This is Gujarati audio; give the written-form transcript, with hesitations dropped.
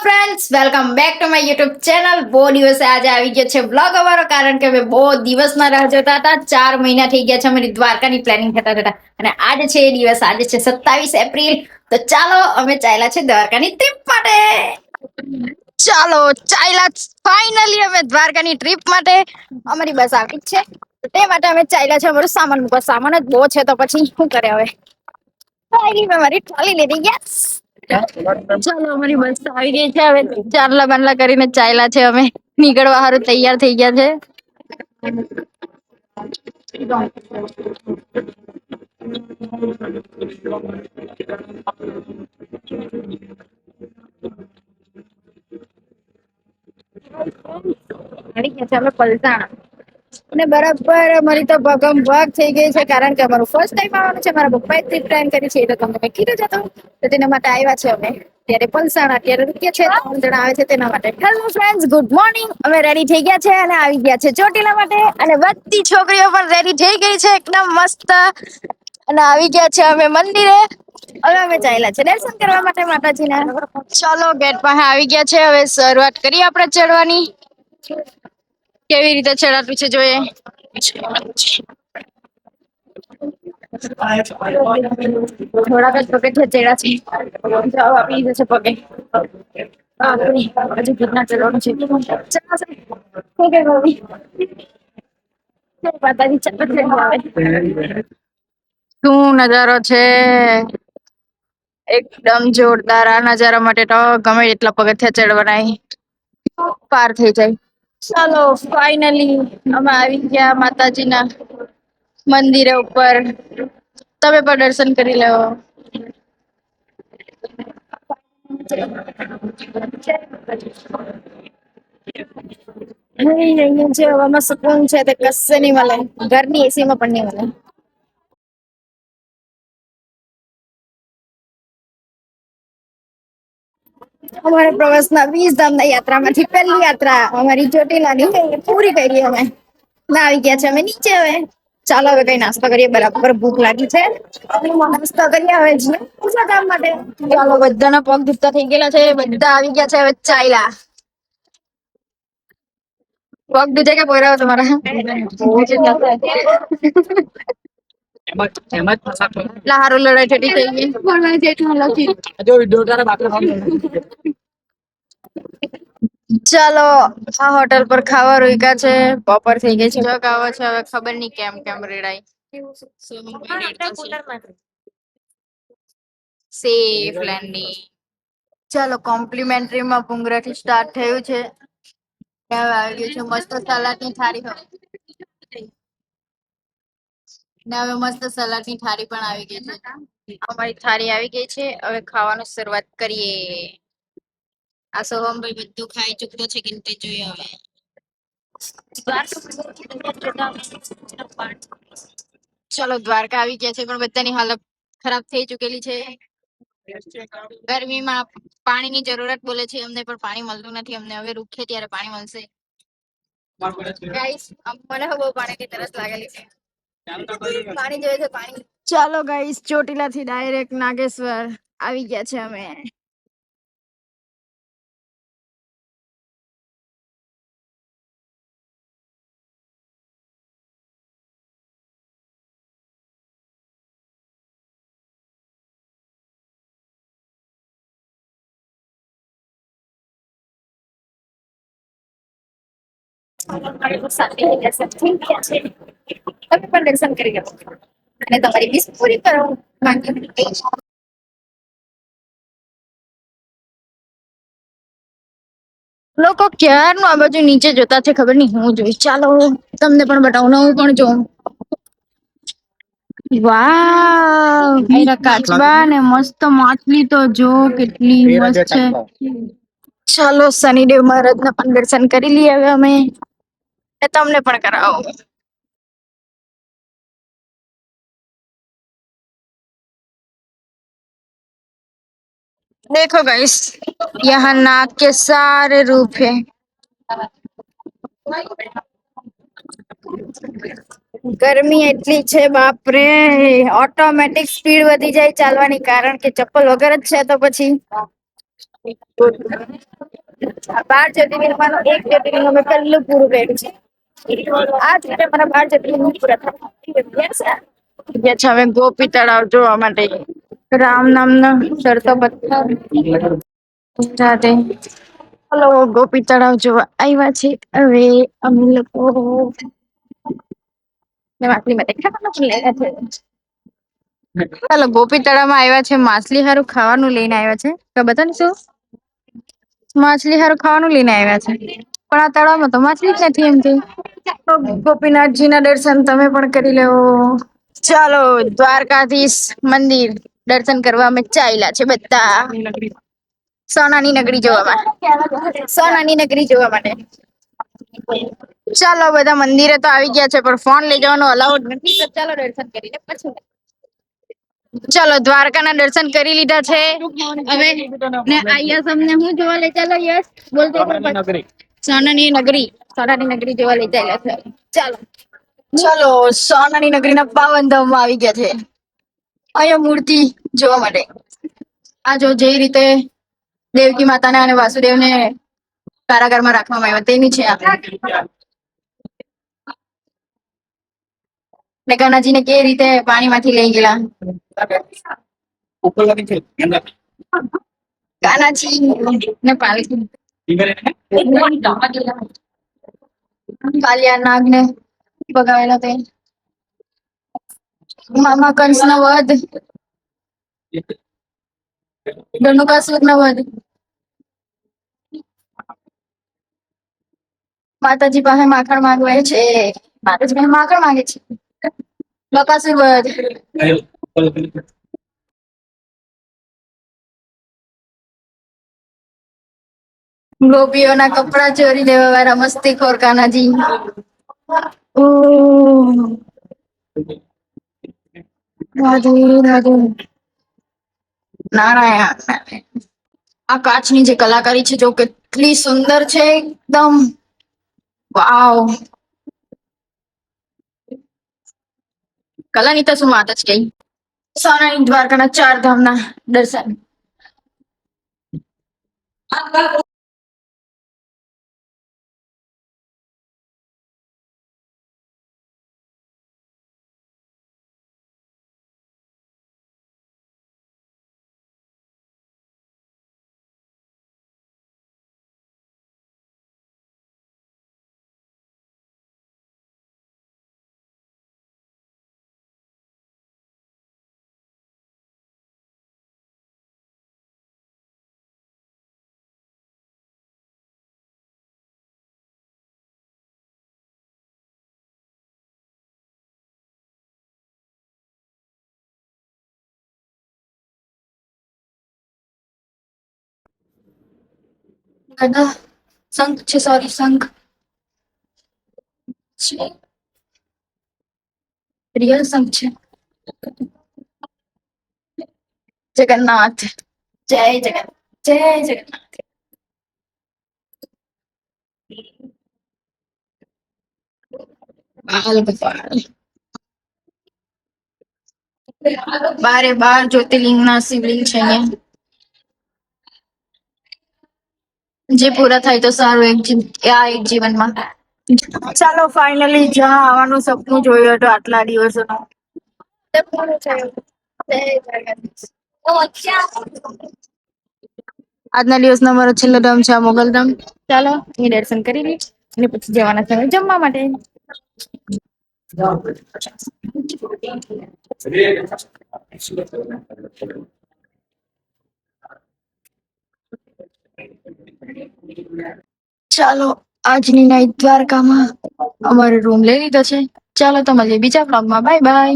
Friends welcome back to my YouTube channel. બહુ દિવસે આજે આવી ગયો છે વ્લોગ અમારો, કારણ કે અમે બહુ દિવસના રાહ જોતા હતા. 4 મહિના થઈ ગયા છે અમારી દ્વારકાની પ્લાનિંગ થતા થતા, અને આજે છે એ દિવસ. આજે છે 27 એપ્રિલ. તો ચાલો અમે ચાલ્યા છે દ્વારકાની ટ્રીપ માટે. ચાલો ચાલ્યા ફાઇનલી અમે દ્વારકાની ટ્રીપ માટે. અમારી બસ આવી જ છે, તો તે માટે અમે ચાલ્યા છે. અમારો સામાન મૂકવા, સામાન જ બહુ છે તો પછી શું કરે હવે. અમારી ટ્રોલી લીધી. યસ, ચાલો અમારી બસ આવી ગઈ છે. હવે ચારલા બાંધલા કરીને ચાલ્યા છે અમે. નીકળવા હારું તૈયાર થઈ ગયા છે. આવી ગયા છે અમે પલસાણા, અને બરાબર અમારી તો ભગમ ભાગ થઈ ગઈ છે, કારણ કે અમારું ફર્સ્ટ ટાઈમ આવવાનું છે. મારા પપ્પાએ ટ્રીપ પ્લાન કરી છે, એ તો તમને મેં કીધું જ હતું. તો તેના માટે આવ્યા છે અમે ત્યારે પલસાણા. અત્યારે રૂપિયા છે 3 જણા આવે છે તેના માટે. Hello friends, good morning. અમે રેડી થઈ ગયા છે અને આવી ગયા છે ચોટીલા માટે. અને બધી છોકરીઓ પણ રેડી થઈ ગઈ છે એકદમ મસ્ત, અને આવી ગયા છે અમે મંદિરે. હવે અમે ચાલ્યા છે દર્શન કરવા માટે માતાજીના. ચાલો ગેટ પાસે આવી ગયા છે. હવે શરૂઆત કરીએ આપણે ચડવાની. કેવી રીતે ચડાતું છે જોઈએ. થોડાક જ પગથિયાં ચડ્યા છે. જવા આપી જશે પગે. હજુ કેટલા ચડવાનું છે. ચડાશે. શું કે ભાભી? માતાજી ચાલુ થઈ આવે. શું નજારો છે, એકદમ જોરદાર. આ નજારા માટે તો ગમે એટલા પગથિયાં ચડવાના પાર થઈ જાય. ચાલો ફાઇનલી અમે આવી ગયા માતાજીના મંદિરે ઉપર. તમે પણ દર્શન કરી લેવો. અહીંયા જે હવામાં સુકૂન છે તે કશે નહીં મળે. ઘરની એસી માં પણ નહીં મળે. અમારા પ્રવાસના 20 ધામના યાત્રામાંથી પહેલી યાત્રા અમારી ચોટીલાની પૂરી કરી અમે. ના આવી ગયા છે અમે નીચે. હવે ચાલો હવે કઈ નાસ્તો કરીએ. બરાબર ભૂખ લાગી છે. નાસ્તો કરીએ હવે પૂજા કામ માટે. ચાલો બધાના પગ દુખતા થઈ ગયેલા છે. બધા આવી ગયા છે. હવે ચાલ્યા. પગ દુખે કે પોયરા તમારા? એટલા હારું લડાઈ થઈ ગઈ. ચાલો આ હોટલ પર ખાવા રોક્યા છે. બપોર થઈ ગઈ છે. જગ આવે છે. હવે ખબર નઈ કેમ કેમ રેડાય. Safe landing. ચાલો કોમ્પ્લિમેન્ટરી માં ભૂંગરા થી સ્ટાર્ટ થયું છે. હવે આવી ગયું છે મસ્ત સલાડ ની થાળી. ને હવે મસ્ત સલાડ ની થાળી પણ આવી ગઈ છે. અમારી થાળી આવી ગઈ છે. હવે ખાવાનું શરૂઆત કરીએ. આ સોહમભાઈ બધું ખાઈ ચૂકતો છે કે તે જોઈએ હવે. ચલો દ્વારકા આવી ગયા છે, પણ બધાની હાલત ખરાબ થઈ ચુકેલી છે. ગરમીમાં પાણીની જરૂરત બોલે છે. અમને પણ પાણી મળતું નથી. અમને હવે રૂખે ત્યારે પાણી મળશે. ગાઈસ, મને બહુ પાણીની તરસ લાગેલી છે. પાણી જોઈએ છે, પાણી. ચાલો ગાઈસ, ચોટીલા થી ડાયરેક્ટ નાગેશ્વર આવી ગયા છે અમે. તમે પણ દર્શન કરી લો અને તમારી વિશ પૂરી કરો. લોકો ક્યારનું આ બાજુ નીચે જોતા છે, ખબર નઈ હું જોઈશ. ચાલો તમને પણ બતાવું, હું પણ જોઉં. વાવ, એરા કાચબા ને મસ્ત માછલી તો જો કેટલી મસ્ત છે. ચાલો શનિદેવ મહારાજ ના પણ દર્શન કરી લઈએ હવે અમે. તમને પણ કરાવો. देखो गाइस, यहाँ नाग के सारे रूप है. ગરમી એટલી છે બાપરે. ઓટોમેટિક સ્પીડ વધી જાય ચાલવાની, કારણ કે ચપ્પલ વગર જ છે તો પછી. બાર જ્યોતિર્લિંગમાંનું એક જ્યોતિર્લિંગ અમે પહેલું પૂરું કર્યું છે. આ જ રીતે મારા 12 જ્યોતિર્લિંગ પૂરા થાય. ગયા છે હવે ગોપી તળાવ જોવા માટે. રામ નામના ચડતો પથ્થર સાથે હલો ગોપી તળાવ જોવા આવ્યા છે. હવે અમે લોકો માછલી માટે ખાવાનું પણ લેવા છે. ચાલો ગોપી તળાવમાં આવ્યા છે. માછલી હારું ખાવાનું લઈને આવ્યા છે. તો બતાને શું માછલી હારું ખાવાનું લઈને આવ્યા છે. પણ આ તળાવમાં તો માછલી જ નથી એમ કે. તો ગોપીનાથજી ના દર્શન તમે પણ કરી લેવો. ચાલો દ્વારકાધીશ મંદિર દર્શન કરવા અમે ચાલ્યા છે બધા. સોનાની નગરી જોવામાં સોનાની નગરી જોવા માટે. ચાલો બધા મંદિરે તો આવી ગયા છે પણ ફોન લઈ જવાનું અલાઉડ નથી. તો ચાલો દર્શન કરીને પછી ચાલો દ્વારકા ના દર્શન કરી લીધા છે. હવે ને આયસ અમને હું જોવા લઈ ચાલો યસ બોલતો સોનાની નગરી સોનાની નગરી જોવા લઈ ચાલ્યા છે. ચાલો ચાલો સોનાની નગરી ના પાવન ધામમાં આવી ગયા છે. અહીંયા મૂર્તિ જોવા માટે આ જો જે રીતે દેવકી માતાને અને વાસુદેવને કારાગારમાં રાખવામાં આવ્યા તેની છે આ. ને કાનાજીને કે રીતે પાણીમાંથી લઈ ગયેલા. કાનાજી ને પાણી કાલિયા નાગ ને ભગાવેલા તે મામા કંસ નો વધ ધનુકાસુર નો વધ માતાજી પાસે માખણ માંગવાય છે. માતાજી પાસે માખણ માંગે છે. બકાસુર વધ ગોપીઓના કપડા ચોરી લેવા વાળા મસ્તીખોર કાનાજી. ઓહ રાધે રાધે નારાયણ. આ કાચની જે કલાકારી છે જો કેટલી સુંદર છે એકદમ વાવ. કલાની તો શું વાત જ કઈ. સોનાની દ્વારકાના 4 ધામના દર્શન. ગદા શંખ છે સોરી શંખ છે. રિયલ શંખ છે. જગન્નાથ જય જગન્નાથ જય જગન્નાથ. બાલ ગોપાલ 12 જ્યોતિર્લિંગ ના શિવલિંગ છે અહીંયા. જે પૂરા થાય તો સારું એક જીવનમાં. ચાલો ફાઇનલી જ્યાં આવવાનું સપનું જોયું હતું આટલા દિવસોનું તે પૂરું થયું. આજના દિવસનો અમારો છેલ્લો ધામ છે આ મોગલધામ. ચાલો એ દર્શન કરી લે અને પછી જવાના છે જમવા માટે. ચાલો આજની નાઈટ દ્વારકામાં અમારે રૂમ લઈ લીધો છે. ચાલો તો મળીએ બીજા બ્લોગમાં. Bye bye.